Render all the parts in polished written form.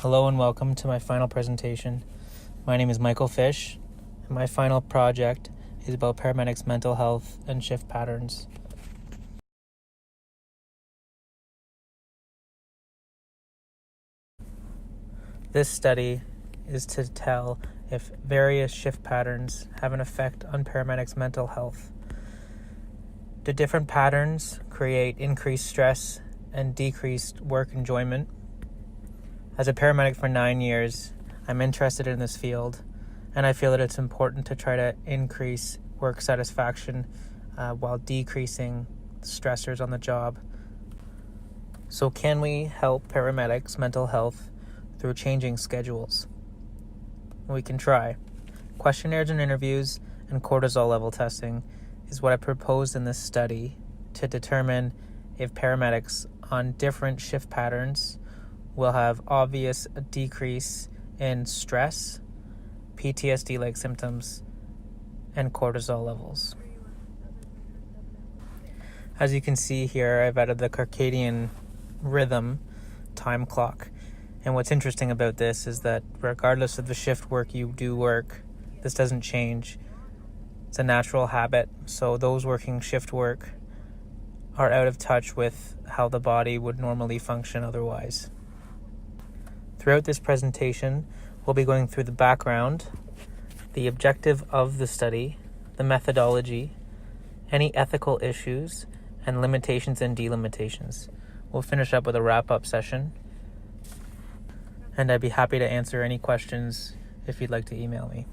Hello and welcome to my final presentation. My name is Michael Fish, and my final project is about paramedics' mental health and shift patterns. This study is to tell if various shift patterns have an effect on paramedics' mental health. Do different patterns create increased stress and decreased work enjoyment? As a paramedic for 9 years, I'm interested in this field, and I feel that it's important to try to increase work satisfaction while decreasing stressors on the job. So can we help paramedics' mental health through changing schedules? We can try. Questionnaires and interviews and cortisol level testing is what I proposed in this study to determine if paramedics on different shift patterns will have obvious decrease in stress, PTSD-like symptoms, and cortisol levels. As you can see here, I've added the circadian rhythm time clock. And what's interesting about this is that regardless of the shift work you do work, this doesn't change. It's a natural habit. So those working shift work are out of touch with how the body would normally function otherwise. Throughout this presentation, we'll be going through the background, the objective of the study, the methodology, any ethical issues, and limitations and delimitations. We'll finish up with a wrap-up session, and I'd be happy to answer any questions if you'd like to email me.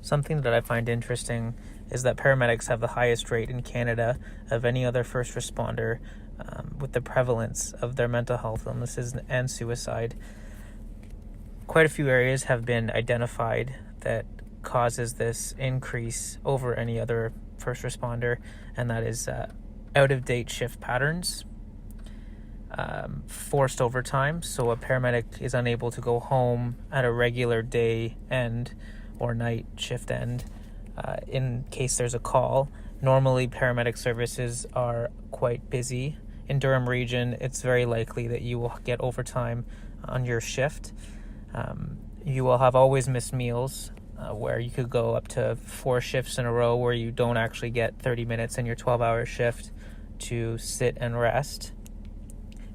Something that I find interesting is that paramedics have the highest rate in Canada of any other first responder with the prevalence of their mental health illnesses and suicide. Quite a few areas have been identified that causes this increase over any other first responder, and that is out-of-date shift patterns, forced overtime, so a paramedic is unable to go home at a regular day end or night shift end in case there's a call. Normally, paramedic services are quite busy. In Durham region, it's very likely that you will get overtime on your shift. You will have always missed meals, where you could go up to 4 shifts in a row where you don't actually get 30 minutes in your 12-hour shift to sit and rest.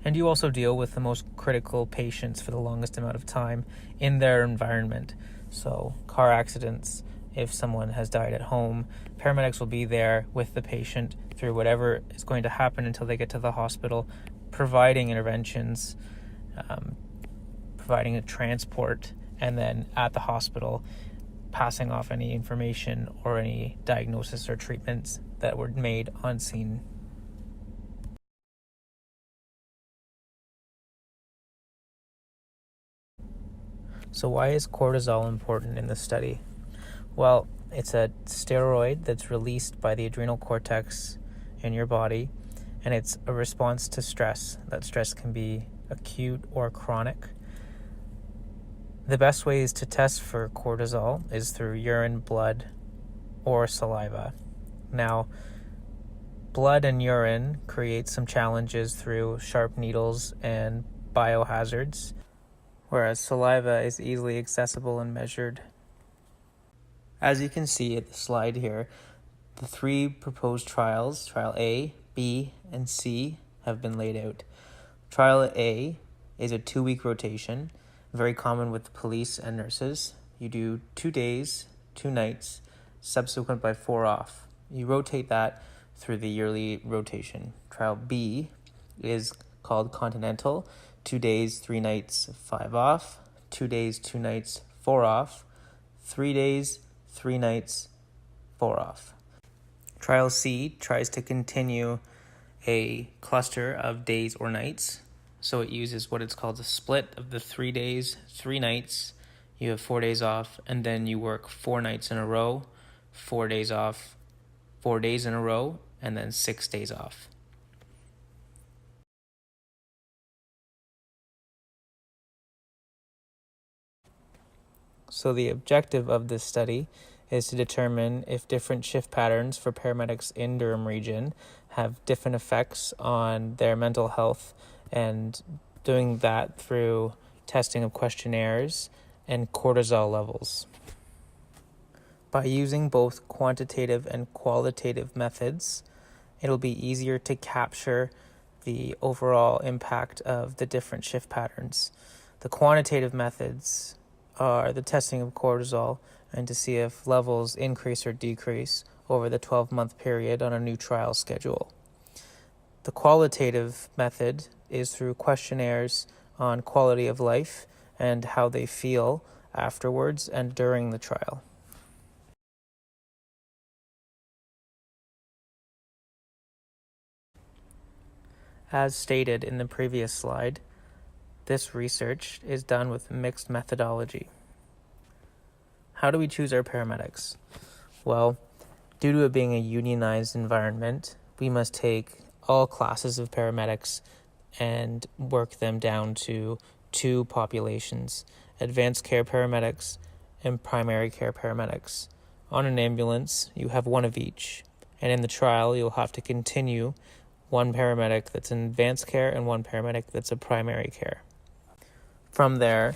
And you also deal with the most critical patients for the longest amount of time in their environment. So car accidents, if someone has died at home, paramedics will be there with the patient through whatever is going to happen until they get to the hospital, providing interventions, providing a transport, and then at the hospital, passing off any information or any diagnosis or treatments that were made on scene. So why is cortisol important in this study? Well, it's a steroid that's released by the adrenal cortex in your body, and it's a response to stress. That stress can be acute or chronic. The best ways to test for cortisol is through urine, blood, or saliva. Now, blood and urine create some challenges through sharp needles and biohazards, whereas saliva is easily accessible and measured. As you can see at the slide here, the 3 proposed trials, Trial A, B, and C, have been laid out. Trial A is a 2-week rotation, very common with police and nurses. You do 2 days, 2 nights, subsequent by 4 off. You rotate that through the yearly rotation. Trial B is called Continental, 2 days, 3 nights, 5 off, 2 days, 2 nights, 4 off, 3 days, 3 nights, 4 off. Trial C tries to continue a cluster of days or nights. So it uses what it's called a split of the 3 days, 3 nights. You have 4 days off, and then you work 4 nights in a row, 4 days off, 4 days in a row, and then 6 days off. So the objective of this study is to determine if different shift patterns for paramedics in Durham Region have different effects on their mental health, and doing that through testing of questionnaires and cortisol levels. By using both quantitative and qualitative methods, it'll be easier to capture the overall impact of the different shift patterns. The quantitative methods are the testing of cortisol and to see if levels increase or decrease over the 12-month period on a new trial schedule. The qualitative method is through questionnaires on quality of life and how they feel afterwards and during the trial. As stated in the previous slide, this research is done with mixed methodology. How do we choose our paramedics? Well, due to it being a unionized environment, we must take all classes of paramedics and work them down to two populations: advanced care paramedics and primary care paramedics. On an ambulance, you have one of each, and in the trial, you'll have to continue one paramedic that's in advanced care and one paramedic that's a primary care. From there,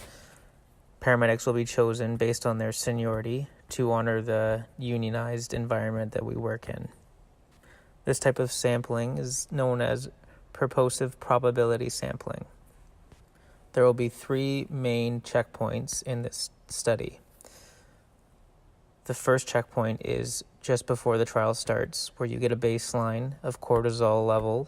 paramedics will be chosen based on their seniority to honor the unionized environment that we work in. This type of sampling is known as purposive probability sampling. There will be three main checkpoints in this study. The first checkpoint is just before the trial starts, where you get a baseline of cortisol level,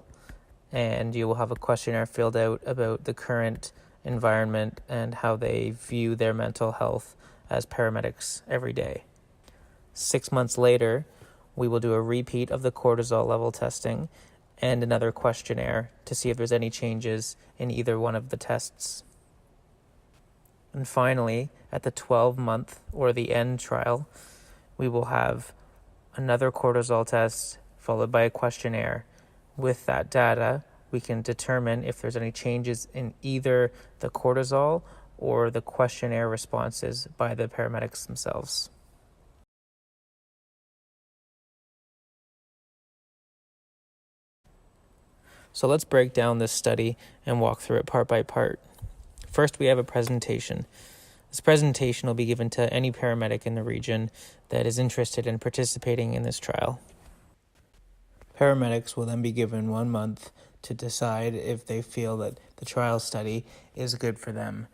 and you will have a questionnaire filled out about the current environment and how they view their mental health as paramedics every day. 6 months later, we will do a repeat of the cortisol level testing and another questionnaire to see if there's any changes in either one of the tests. And finally, at the 12-month or the end trial, we will have another cortisol test followed by a questionnaire. With that data, we can determine if there's any changes in either the cortisol or the questionnaire responses by the paramedics themselves. So let's break down this study and walk through it part by part. First, we have a presentation. This presentation will be given to any paramedic in the region that is interested in participating in this trial. Paramedics will then be given 1 month to decide if they feel that the trial study is good for them.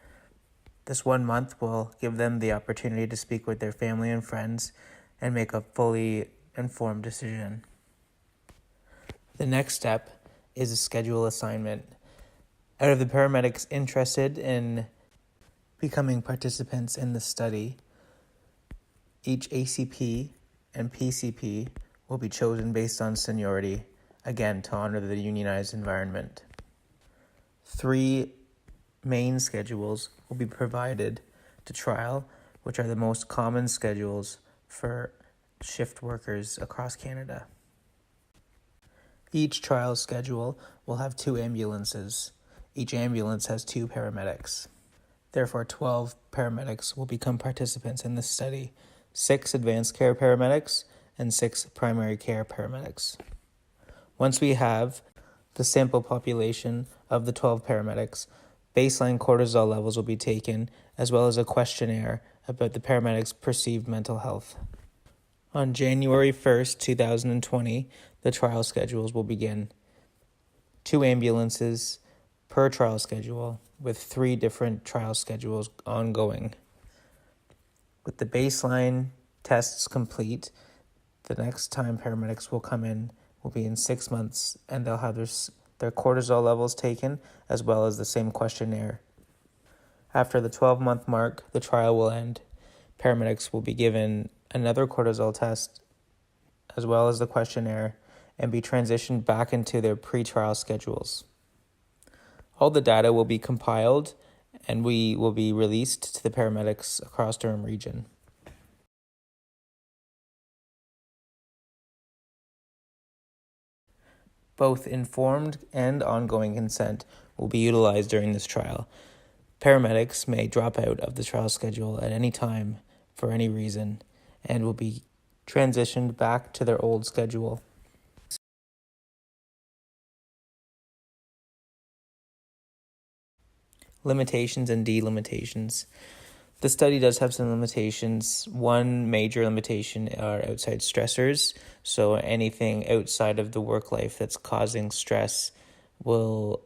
This 1 month will give them the opportunity to speak with their family and friends and make a fully informed decision. The next step is a schedule assignment. Out of the paramedics interested in becoming participants in the study, each ACP and PCP will be chosen based on seniority, again to honor the unionized environment. 3 main schedules will be provided to trial, which are the most common schedules for shift workers across Canada. Each trial schedule will have 2 ambulances. Each ambulance has 2 paramedics. Therefore, 12 paramedics will become participants in this study: 6 advanced care paramedics and 6 primary care paramedics. Once we have the sample population of the 12 paramedics, baseline cortisol levels will be taken, as well as a questionnaire about the paramedics' perceived mental health. On January 1st, 2020, the trial schedules will begin. 2 ambulances per trial schedule, with 3 different trial schedules ongoing. With the baseline tests complete, the next time paramedics will come in will be in 6 months, and they'll have their cortisol levels taken, as well as the same questionnaire. After the 12-month mark, the trial will end. Paramedics will be given another cortisol test, as well as the questionnaire, and be transitioned back into their pre-trial schedules. All the data will be compiled, and we will be released to the paramedics across Durham Region. Both informed and ongoing consent will be utilized during this trial. Paramedics may drop out of the trial schedule at any time for any reason, and will be transitioned back to their old schedule. Limitations and delimitations. The study does have some limitations. One major limitation are outside stressors. So anything outside of the work life that's causing stress will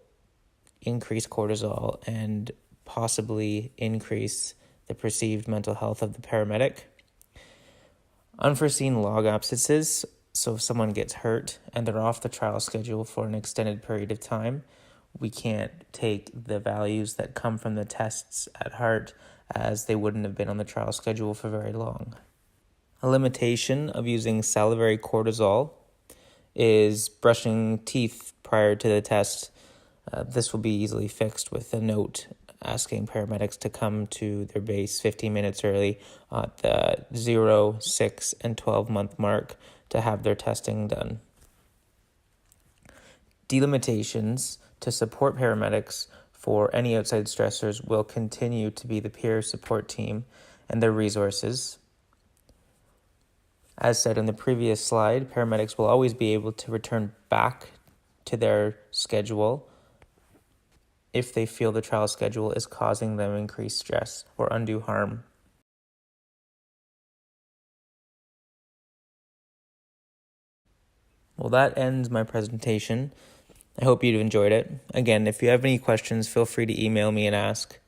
increase cortisol and possibly increase the perceived mental health of the paramedic. Unforeseen log absences. So if someone gets hurt and they're off the trial schedule for an extended period of time, we can't take the values that come from the tests at heart, as they wouldn't have been on the trial schedule for very long. A limitation of using salivary cortisol is brushing teeth prior to the test. This will be easily fixed with a note asking paramedics to come to their base 15 minutes early at the 0, 6, and 12-month mark to have their testing done. Delimitations to support paramedics for any outside stressors will continue to be the peer support team and their resources. As said in the previous slide, paramedics will always be able to return back to their schedule if they feel the trial schedule is causing them increased stress or undue harm. Well, that ends my presentation. I hope you've enjoyed it. Again, if you have any questions, feel free to email me and ask.